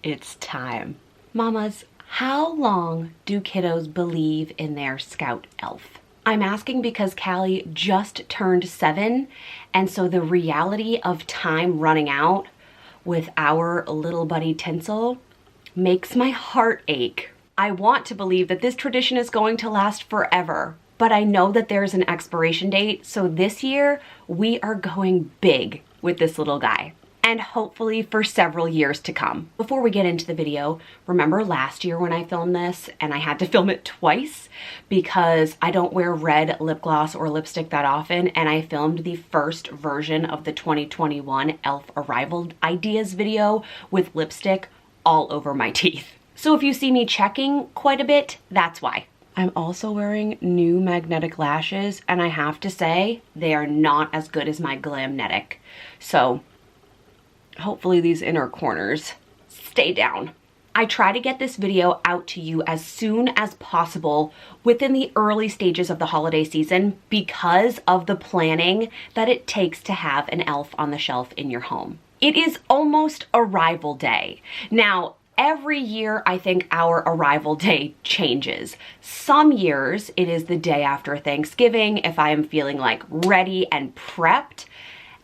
it's time. Mamas, how long do kiddos believe in their Scout Elf? I'm asking because Callie just turned 7, and so the reality of time running out with our little buddy Tinsel makes my heart ache. I want to believe that this tradition is going to last forever, but I know that there's an expiration date, so this year we are going big with this little guy, and hopefully for several years to come. Before we get into the video, remember last year when I filmed this and I had to film it twice because I don't wear red lip gloss or lipstick that often, and I filmed the first version of the 2021 Elf Arrival Ideas video with lipstick all over my teeth. So if you see me checking quite a bit, that's why. I'm also wearing new magnetic lashes, and I have to say, they are not as good as my Glamnetic. So hopefully these inner corners stay down. I try to get this video out to you as soon as possible within the early stages of the holiday season because of the planning that it takes to have an elf on the shelf in your home. It is almost arrival day. Now, every year, I think our arrival day changes. Some years, it is the day after Thanksgiving if I am feeling like ready and prepped,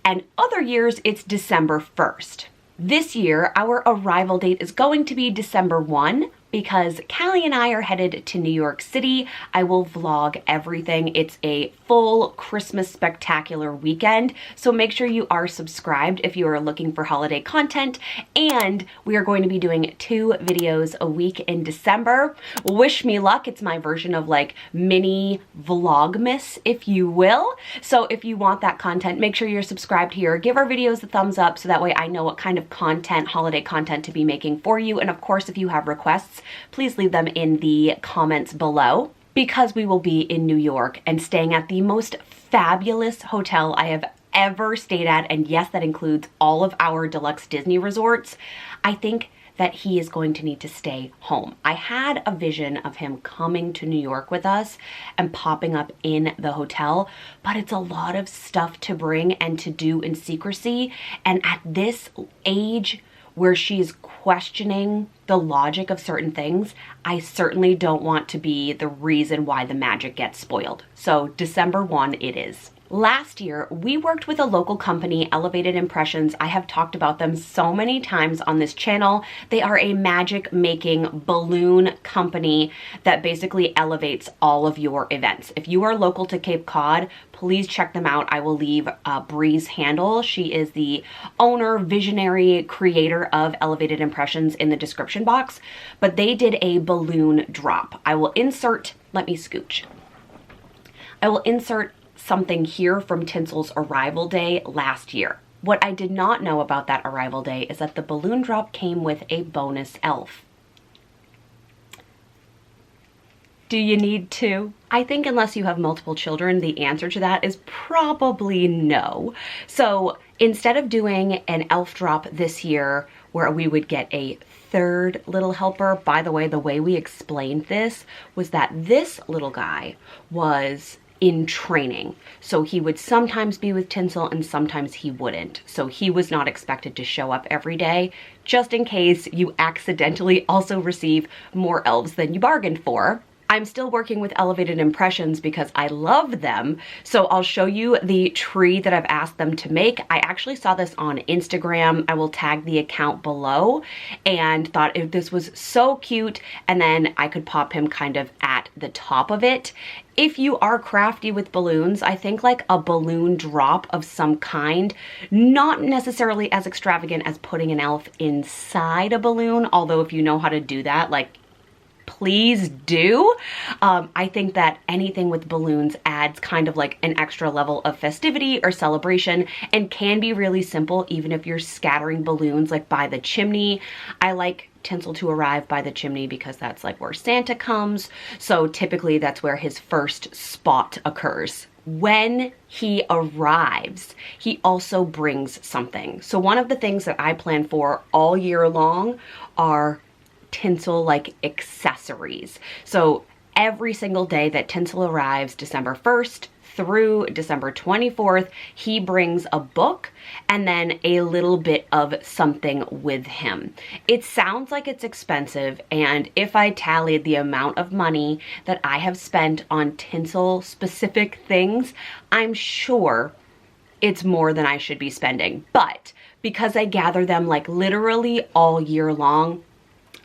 and other years, it's December 1st. This year, our arrival date is going to be December 1 because Callie and I are headed to New York City. I will vlog everything. It's a full Christmas spectacular weekend, so make sure you are subscribed if you are looking for holiday content, and we are going to be doing 2 videos a week in December. Wish me luck. It's my version of like mini vlogmas, if you will. So if you want that content, make sure you're subscribed here. Give our videos a thumbs up so that way I know what kind of content, holiday content to be making for you. And of course, if you have requests, please leave them in the comments below, because we will be in New York and staying at the most fabulous hotel I have ever stayed at. And yes, that includes all of our deluxe Disney resorts. I think that he is going to need to stay home. I had a vision of him coming to New York with us and popping up in the hotel, but it's a lot of stuff to bring and to do in secrecy. And at this age, where she's questioning the logic of certain things, I certainly don't want to be the reason why the magic gets spoiled. So December 1 it is. Last year, we worked with a local company, Elevated Impressions. I have talked about them so many times on this channel. They are a magic making balloon company that basically elevates all of your events. If you are local to Cape Cod, please check them out. I will leave Bree's handle. She is the owner, visionary, creator of Elevated Impressions in the description box. But they did a balloon drop. I will insert, let me scooch. I will insert something here from Tinsel's arrival day last year. What I did not know about that arrival day is that the balloon drop came with a bonus elf. Do you need 2? I think unless you have multiple children, the answer to that is probably no. So instead of doing an elf drop this year where we would get a 3rd little helper, by the way we explained this was that this little guy was in training. So he would sometimes be with Tinsel and sometimes he wouldn't. So he was not expected to show up every day, just in case you accidentally also receive more elves than you bargained for. I'm still working with Elevated Impressions because I love them. So I'll show you the tree that I've asked them to make. I actually saw this on Instagram. I will tag the account below and thought if this was so cute, and then I could pop him kind of at the top of it. If you are crafty with balloons, I think like a balloon drop of some kind, not necessarily as extravagant as putting an elf inside a balloon, although if you know how to do that, like, please do. I think that anything with balloons adds kind of like an extra level of festivity or celebration and can be really simple even if you're scattering balloons like by the chimney. I like Tinsel to arrive by the chimney because that's like where Santa comes. So typically that's where his first spot occurs. When he arrives, he also brings something. So one of the things that I plan for all year long are Tinsel like accessories. So every single day that Tinsel arrives, December 1st through December 24th, he brings a book and then a little bit of something with him. It sounds like it's expensive, and if I tallied the amount of money that I have spent on tinsel specific things, I'm sure it's more than I should be spending. But because I gather them like literally all year long,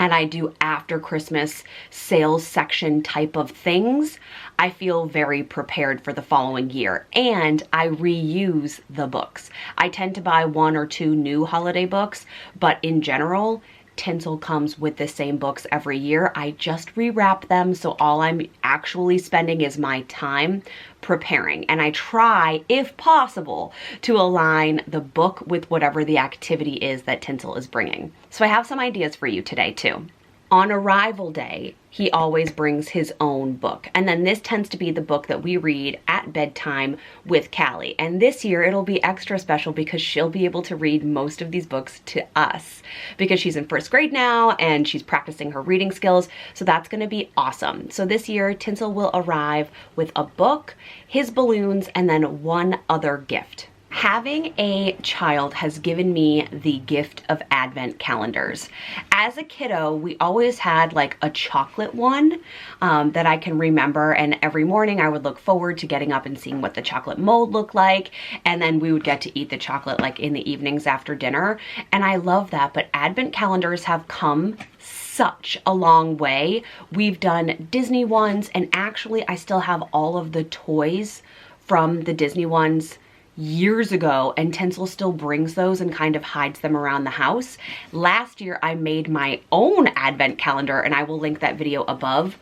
and I do after Christmas sales section type of things, I feel very prepared for the following year. And I reuse the books. I tend to buy 1 or 2 new holiday books, but in general, tinsel comes with the same books every year. I just rewrap them, so all I'm actually spending is my time preparing. And I try, if possible, to align the book with whatever the activity is that tinsel is bringing. So I have some ideas for you today too. On arrival day, he always brings his own book. And then this tends to be the book that we read at bedtime with Callie. And this year it'll be extra special because she'll be able to read most of these books to us because she's in 1st grade now and she's practicing her reading skills. So that's gonna be awesome. So this year, Tinsel will arrive with a book, his balloons, and then one other gift. Having a child has given me the gift of advent calendars. As a kiddo, we always had like a chocolate one that I can remember, and every morning I would look forward to getting up and seeing what the chocolate mold looked like, and then we would get to eat the chocolate like in the evenings after dinner, and I love that. But advent calendars have come such a long way. We've done Disney ones, and actually I still have all of the toys from the Disney ones years ago, and Tinsel still brings those and kind of hides them around the house. Last year I made my own advent calendar, and I will link that video above.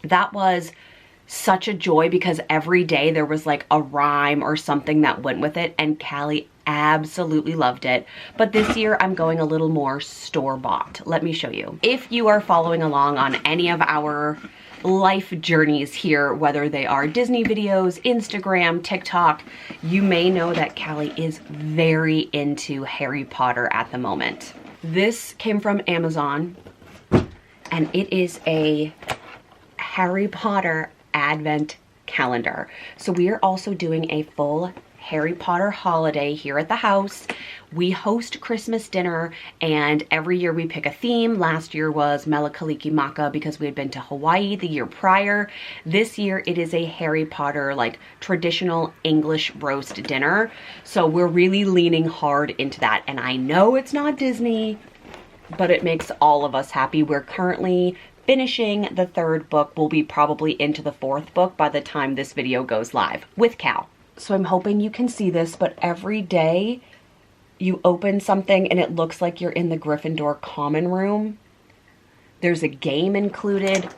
That was such a joy because every day there was like a rhyme or something that went with it, and Callie absolutely loved it. But this year I'm going a little more store-bought. Let me show you. If you are following along on any of our life journeys here, whether they are Disney videos, Instagram, TikTok, you may know that Callie is very into Harry Potter at the moment. This came from Amazon, and it is a Harry Potter advent calendar. So we are also doing a full Harry Potter holiday here at the house. We host Christmas dinner, and every year we pick a theme. Last year was Mele Kalikimaka because we had been to Hawaii the year prior. This year it is a Harry Potter like traditional English roast dinner. So we're really leaning hard into that. And I know it's not Disney, but it makes all of us happy. We're currently finishing the 3rd book. We'll be probably into the 4th book by the time this video goes live with Cal. So I'm hoping you can see this, but every day you open something and it looks like you're in the Gryffindor common room. There's a game included.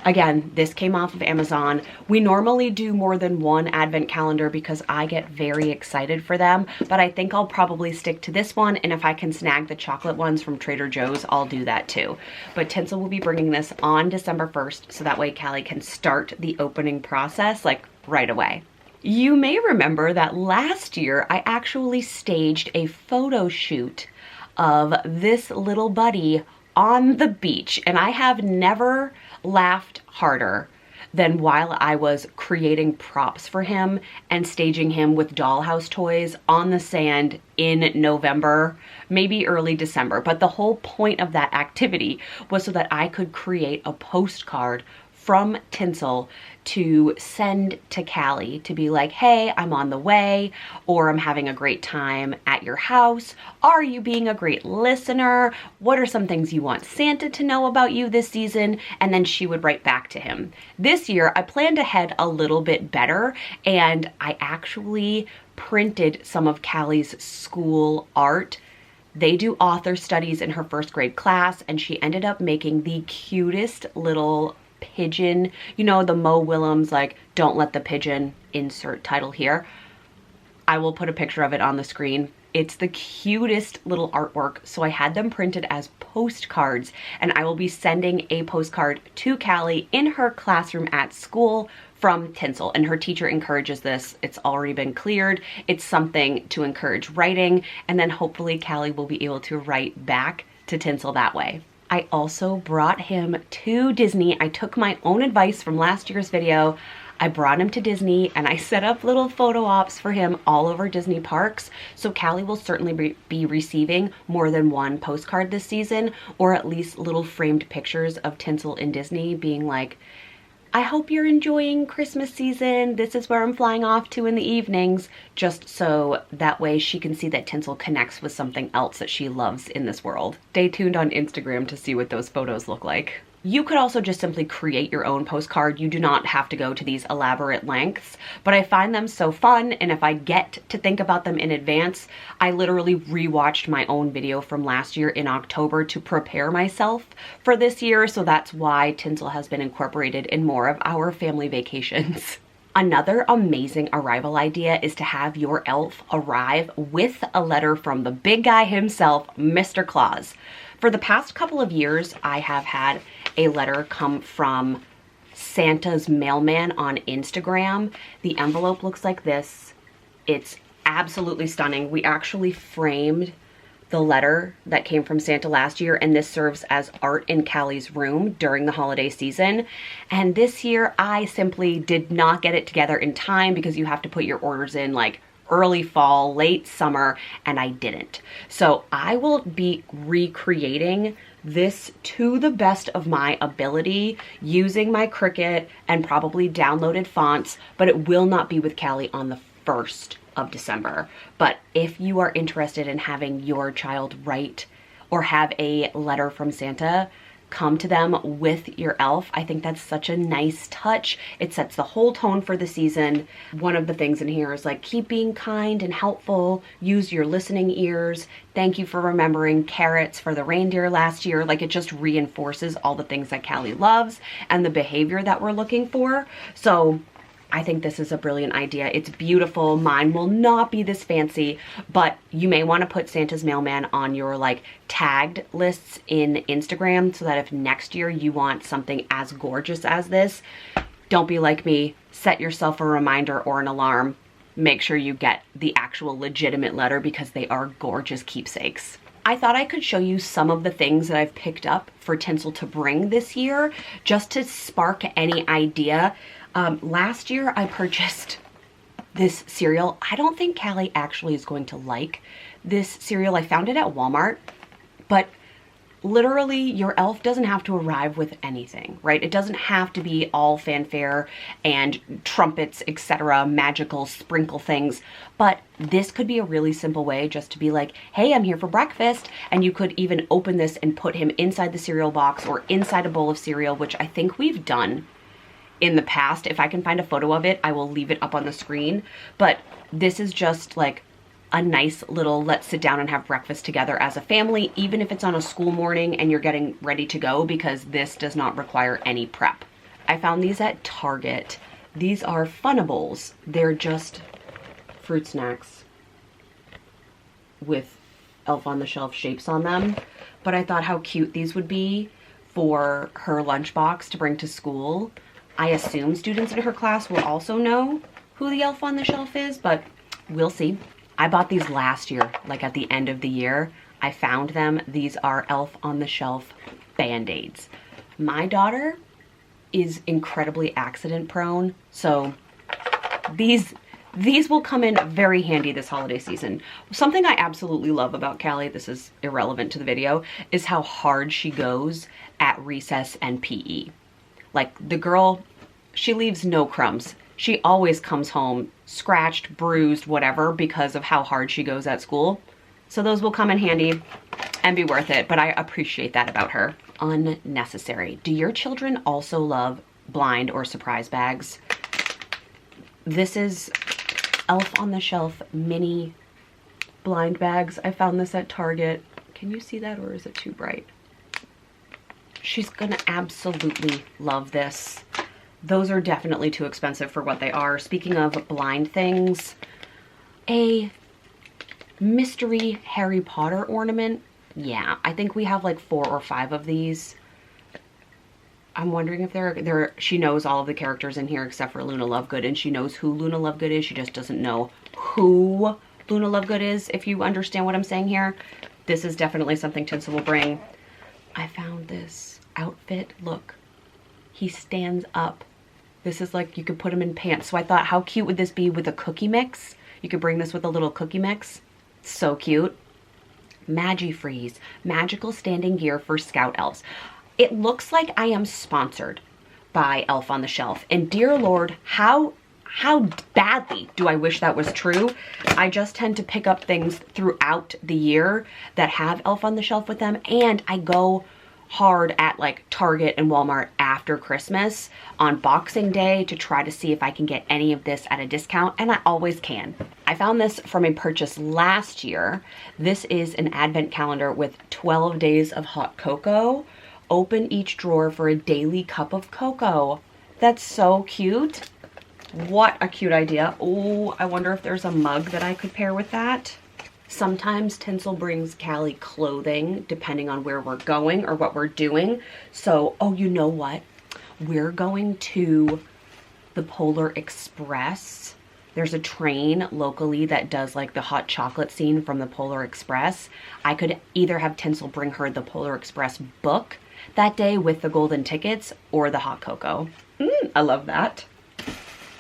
Again, this came off of Amazon. We normally do more than one advent calendar because I get very excited for them, but I think I'll probably stick to this one, and if I can snag the chocolate ones from Trader Joe's, I'll do that too. But Tinsel will be bringing this on December 1st, so that way Callie can start the opening process like right away. You may remember that last year I actually staged a photo shoot of this little buddy on the beach, and I have never laughed harder than while I was creating props for him and staging him with dollhouse toys on the sand in November, maybe early December. But the whole point of that activity was so that I could create a postcard from Tinsel to send to Callie to be like, hey, I'm on the way, or I'm having a great time at your house. Are you being a great listener? What are some things you want Santa to know about you this season? And then she would write back to him. This year, I planned ahead a little bit better, and I actually printed some of Callie's school art. They do author studies in her 1st grade class, and she ended up making the cutest little pigeon. You know, the Mo Willems, like, don't let the pigeon, insert title here. I will put a picture of it on the screen. It's the cutest little artwork. So I had them printed as postcards, and I will be sending a postcard to Callie in her classroom at school from Tinsel, and her teacher encourages this. It's already been cleared. It's something to encourage writing, and then hopefully Callie will be able to write back to Tinsel that way. I also brought him to Disney. I took my own advice from last year's video. I brought him to Disney and I set up little photo ops for him all over Disney parks. So Callie will certainly be receiving more than one postcard this season, or at least little framed pictures of Tinsel in Disney being like, I hope you're enjoying Christmas season. This is where I'm flying off to in the evenings, just so that way she can see that Tinsel connects with something else that she loves in this world. Stay tuned on Instagram to see what those photos look like. You could also just simply create your own postcard. You do not have to go to these elaborate lengths, but I find them so fun, and if I get to think about them in advance, I literally rewatched my own video from last year in October to prepare myself for this year, so that's why Tinsel has been incorporated in more of our family vacations. Another amazing arrival idea is to have your elf arrive with a letter from the big guy himself, Mr. Claus. For the past couple of years, I have had a letter come from Santa's mailman on Instagram. The envelope looks like this. It's absolutely stunning. We actually framed the letter that came from Santa last year, and this serves as art in Callie's room during the holiday season. And this year, I simply did not get it together in time because you have to put your orders in like early fall, late summer, and I didn't. So I will be recreating this to the best of my ability using my Cricut and probably downloaded fonts, but it will not be with Callie on the 1st of December. But if you are interested in having your child write or have a letter from Santa come to them with your elf, I think that's such a nice touch. It sets the whole tone for the season. One of the things in here is like, keep being kind and helpful, use your listening ears, thank you for remembering carrots for the reindeer last year. Like, it just reinforces all the things that Callie loves and the behavior that we're looking for. So I think this is a brilliant idea. It's beautiful. Mine will not be this fancy, but you may want to put Santa's mailman on your like tagged lists in Instagram so that if next year you want something as gorgeous as this, don't be like me. Set yourself a reminder or an alarm. Make sure you get the actual legitimate letter because they are gorgeous keepsakes. I thought I could show you some of the things that I've picked up for Tinsel to bring this year just to spark any idea. Last year I purchased this cereal. I don't think Callie actually is going to like this cereal. I found it at Walmart, but literally your elf doesn't have to arrive with anything, right? It doesn't have to be all fanfare and trumpets, etc., magical sprinkle things, but this could be a really simple way just to be like, hey, I'm here for breakfast, and you could even open this and put him inside the cereal box or inside a bowl of cereal, which I think we've done in the past. If I can find a photo of it, I will leave it up on the screen, but this is just like a nice little let's sit down and have breakfast together as a family, even if it's on a school morning and you're getting ready to go, because this does not require any prep. I found these at Target. These are Funables. They're just fruit snacks with Elf on the Shelf shapes on them, but I thought how cute these would be for her lunchbox to bring to school. I assume students in her class will also know who the Elf on the Shelf is, but we'll see. I bought these last year, like at the end of the year. I found them. These are Elf on the Shelf Band-Aids. My daughter is incredibly accident prone, so these will come in very handy this holiday season. Something I absolutely love about Callie, this is irrelevant to the video, is how hard she goes at recess and PE. Like, the girl, she leaves no crumbs. She always comes home scratched, bruised, whatever, because of how hard she goes at school. So those will come in handy and be worth it, but I appreciate that about her. Unnecessary. Do your children also love blind or surprise bags? This is Elf on the Shelf mini blind bags. I found this at Target. Can you see that, or is it too bright? She's gonna absolutely love this. Those are definitely too expensive for what they are. Speaking of blind things, a mystery Harry Potter ornament. Yeah, I think we have like 4 or 5 of these. I'm wondering if she knows all of the characters in here except for Luna Lovegood, and she knows who Luna Lovegood is. She just doesn't know who Luna Lovegood is, if you understand what I'm saying here. This is definitely something Tinsel will bring. I found this outfit. Look, he stands up This is like, you could put them in pants. So I thought, how cute would this be with a cookie mix? You could bring this with a little cookie mix. So cute. Magifreeze, magical standing gear for Scout Elves. It looks like I am sponsored by Elf on the Shelf. And dear Lord, how badly do I wish that was true. I just tend to pick up things throughout the year that have Elf on the Shelf with them. And I go hard at like Target and Walmart after Christmas on Boxing Day to try to see if I can get any of this at a discount, and I always can. I found this from a purchase last year. This is an advent calendar with 12 days of hot cocoa. Open each drawer for a daily cup of cocoa. That's so cute. What a cute idea. Oh, I wonder if there's a mug that I could pair with that. Sometimes Tinsel brings Callie clothing depending on where we're going or what we're doing. So, oh, you know what? We're going to the Polar Express. There's a train locally that does like the hot chocolate scene from the Polar Express. I could either have Tinsel bring her the Polar Express book that day with the golden tickets or the hot cocoa. I love that.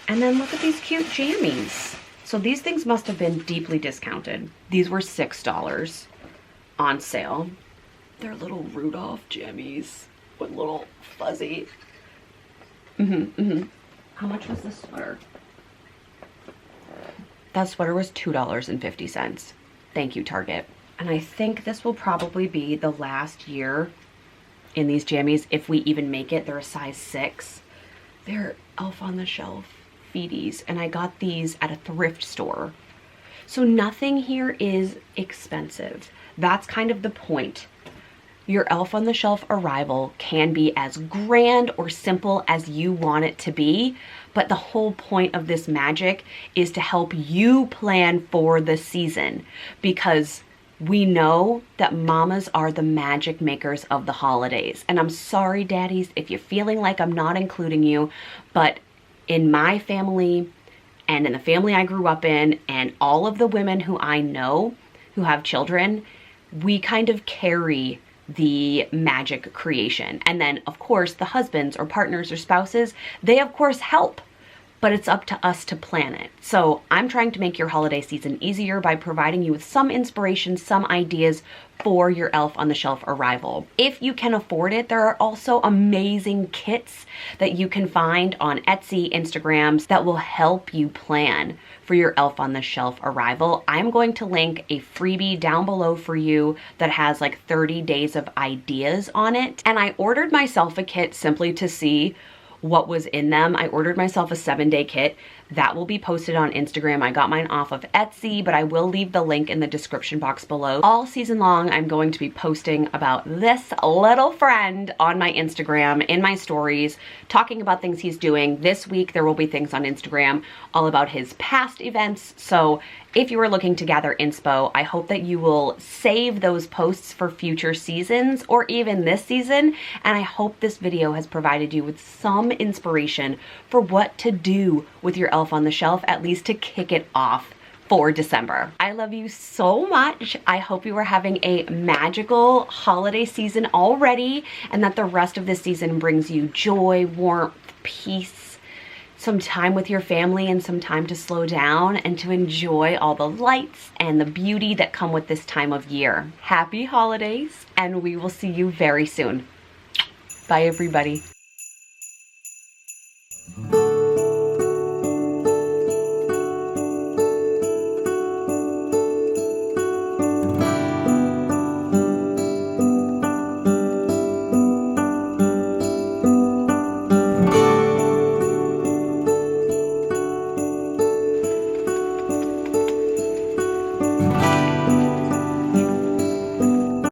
And then look at these cute jammies. So these things must have been deeply discounted. These were $6 on sale. They're little Rudolph jammies with little fuzzy. How much was this sweater? That sweater was $2.50. Thank you, Target. And I think this will probably be the last year in these jammies, if we even make it. They're a size 6. They're Elf on the Shelf feeties, and I got these at a thrift store. So nothing here is expensive. That's kind of the point. Your Elf on the Shelf arrival can be as grand or simple as you want it to be, but the whole point of this magic is to help you plan for the season, because we know that mamas are the magic makers of the holidays. And I'm sorry, daddies, if you're feeling like I'm not including you, but in my family and in the family I grew up in and all of the women who I know who have children, we kind of carry the magic creation. And then of course the husbands or partners or spouses, they of course help, but it's up to us to plan it. So I'm trying to make your holiday season easier by providing you with some inspiration, some ideas for your Elf on the Shelf arrival. If you can afford it, there are also amazing kits that you can find on Etsy, Instagrams that will help you plan for your Elf on the Shelf arrival. I'm going to link a freebie down below for you that has like 30 days of ideas on it. And I ordered myself a kit simply to see what was in them. I ordered myself a 7-day kit that will be posted on Instagram. I got mine off of Etsy, but I will leave the link in the description box below. All season long, I'm going to be posting about this little friend on my Instagram, in my stories, talking about things he's doing. This week, there will be things on Instagram all about his past events. So if you are looking to gather inspo, I hope that you will save those posts for future seasons or even this season. And I hope this video has provided you with some inspiration for what to do with your Elf on the Shelf, at least to kick it off for December. I love you so much. I hope you are having a magical holiday season already, and that the rest of this season brings you joy, warmth, peace, some time with your family, and some time to slow down and to enjoy all the lights and the beauty that come with this time of year. Happy holidays, and we will see you very soon. Bye, everybody.